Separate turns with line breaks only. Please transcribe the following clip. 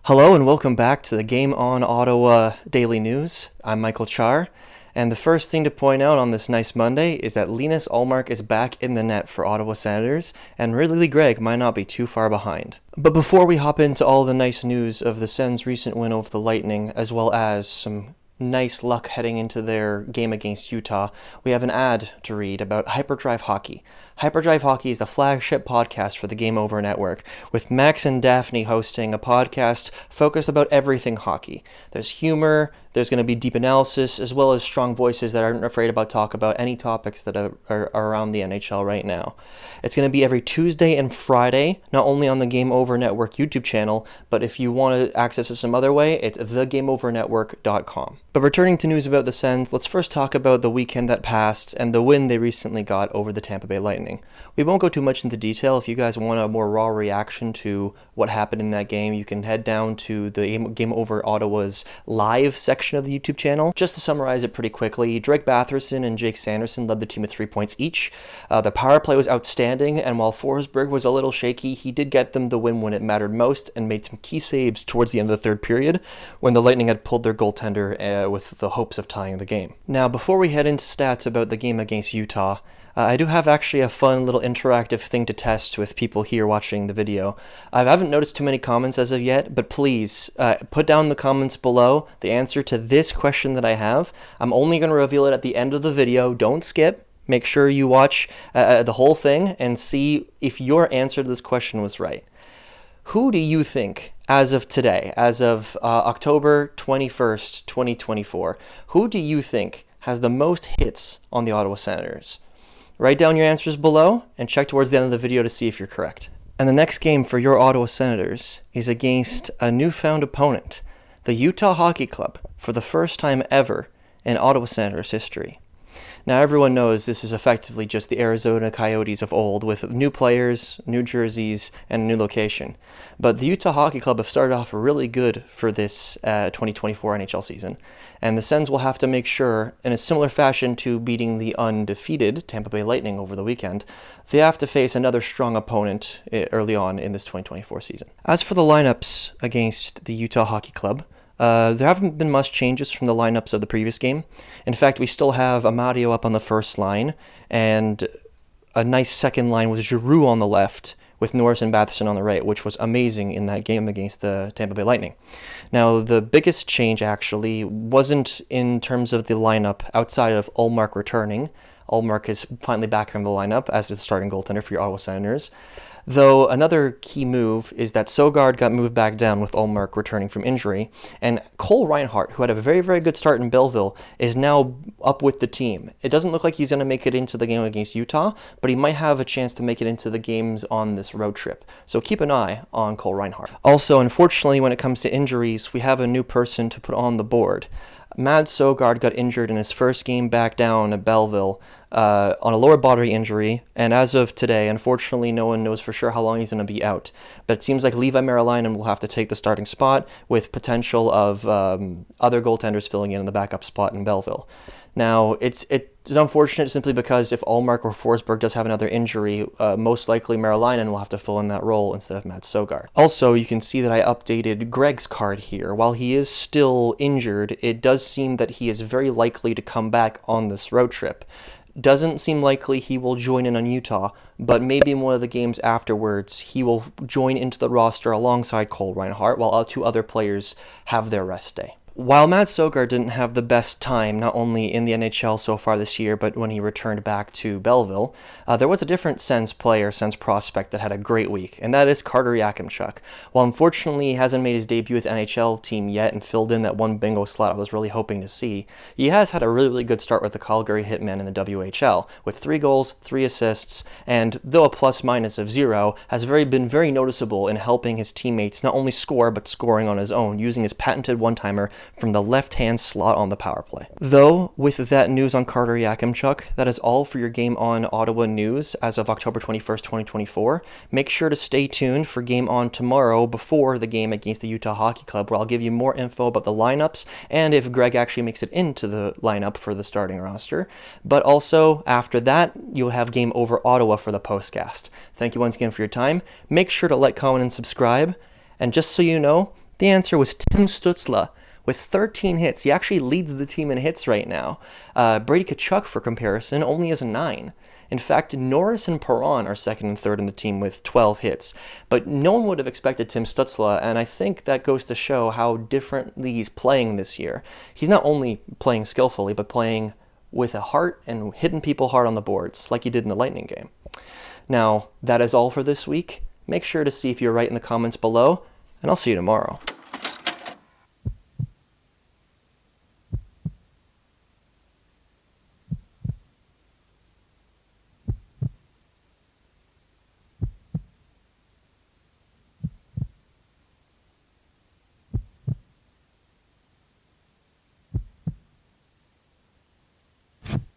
Hello and welcome back to the Game On Ottawa Daily News. I'm Michael Czar, and the first thing to point out on this nice Monday is that Linus Ullmark is back in the net for Ottawa Senators, and Ridley Gregg might not be too far behind. But before we hop into all the nice news of the Sens' recent win over the Lightning, as well as some nice luck heading into their game against Utah, we have an ad to read about Hyperdrive Hockey. Hyperdrive Hockey is the flagship podcast for the Game Over Network, with Max and Daphne hosting a podcast focused about everything hockey. There's humor, there's going to be deep analysis, as well as strong voices that aren't afraid to talk about any topics that are around the NHL right now. It's going to be every Tuesday and Friday, not only on the Game Over Network YouTube channel, but if you want to access it some other way, it's thegameovernetwork.com. But returning to news about the Sens, let's first talk about the weekend that passed and the win they recently got over the Tampa Bay Lightning. We won't go too much into detail. If you guys want a more raw reaction to what happened in that game, you can head down to the Game Over Ottawa's live section of the YouTube channel. Just to summarize it pretty quickly, Drake Batherson and Jake Sanderson led the team with 3 points each. The power play was outstanding, and while Forsberg was a little shaky, he did get them the win when it mattered most and made some key saves towards the end of the third period when the Lightning had pulled their goaltender with the hopes of tying the game. Now, before we head into stats about the game against Utah, I do have actually a fun little interactive thing to test with people here watching the video. I haven't noticed too many comments as of yet, but please put down in the comments below the answer to this question that I have. I'm only going to reveal it at the end of the video. Don't skip. Make sure you watch the whole thing and see if your answer to this question was right. Who do you think, as of today, as of October 21st, 2024, who do you think has the most hits on the Ottawa Senators? Write down your answers below and check towards the end of the video to see if you're correct. And the next game for your Ottawa Senators is against a newfound opponent, the Utah Hockey Club, for the first time ever in Ottawa Senators history. Now, everyone knows this is effectively just the Arizona Coyotes of old, with new players, new jerseys, and a new location. But the Utah Hockey Club have started off really good for this 2024 NHL season, and the Sens will have to make sure, in a similar fashion to beating the undefeated Tampa Bay Lightning over the weekend, they have to face another strong opponent early on in this 2024 season. As for the lineups against the Utah Hockey Club, there haven't been much changes from the lineups of the previous game. In fact, we still have Maude up on the first line, and a nice second line with Giroux on the left, with Norris and Batherson on the right, which was amazing in that game against the Tampa Bay Lightning. Now, the biggest change actually wasn't in terms of the lineup outside of Ullmark returning. Ullmark is finally back in the lineup as the starting goaltender for your Ottawa Senators. Though another key move is that Søgaard got moved back down with Ullmark returning from injury, and Cole Reinhardt, who had a very, very good start in Belleville, is now up with the team. It doesn't look like he's going to make it into the game against Utah, but he might have a chance to make it into the games on this road trip. So keep an eye on Cole Reinhardt. Also, unfortunately, when it comes to injuries, we have a new person to put on the board. Mads Søgaard got injured in his first game back down at Belleville on a lower body injury, and as of today, unfortunately, no one knows for sure how long he's going to be out. But it seems like Levi Merilainen will have to take the starting spot, with potential of other goaltenders filling in the backup spot in Belleville. Now, it's unfortunate simply because if Ullmark or Forsberg does have another injury, most likely Merilainen will have to fill in that role instead of Mads Søgaard. Also, you can see that I updated Gregg's card here. While he is still injured, it does seem that he is very likely to come back on this road trip. Doesn't seem likely he will join in on Utah, but maybe in one of the games afterwards, he will join into the roster alongside Cole Reinhardt, while two other players have their rest day. While Mads Søgaard didn't have the best time, not only in the NHL so far this year, but when he returned back to Belleville, there was a different Sens player, Sens prospect, that had a great week, and that is Carter Yakimchuk. While unfortunately he hasn't made his debut with the NHL team yet and filled in that one bingo slot I was really hoping to see, he has had a really, really good start with the Calgary Hitmen in the WHL, with 3 goals, 3 assists, and though a plus-minus of 0, has been very noticeable in helping his teammates not only score, but scoring on his own, using his patented one-timer from the left-hand slot on the power play. Though, with that news on Carter Yakimchuk, that is all for your Game On Ottawa news as of October 21st, 2024. Make sure to stay tuned for Game On tomorrow before the game against the Utah Hockey Club, where I'll give you more info about the lineups and if Gregg actually makes it into the lineup for the starting roster. But also, after that, you'll have Game Over Ottawa for the postcast. Thank you once again for your time. Make sure to like, comment, and subscribe. And just so you know, The answer was Tim Stützle with 13 hits. He actually leads the team in hits right now. Brady Tkachuk, for comparison, only has 9. In fact, Norris and Perron are second and third in the team with 12 hits. But no one would have expected Tim Stützle, and I think that goes to show how differently he's playing this year. He's not only playing skillfully, but playing with a heart and hitting people hard on the boards, like he did in the Lightning game. Now, that is all for this week. Make sure to see if you're right in the comments below, and I'll see you tomorrow.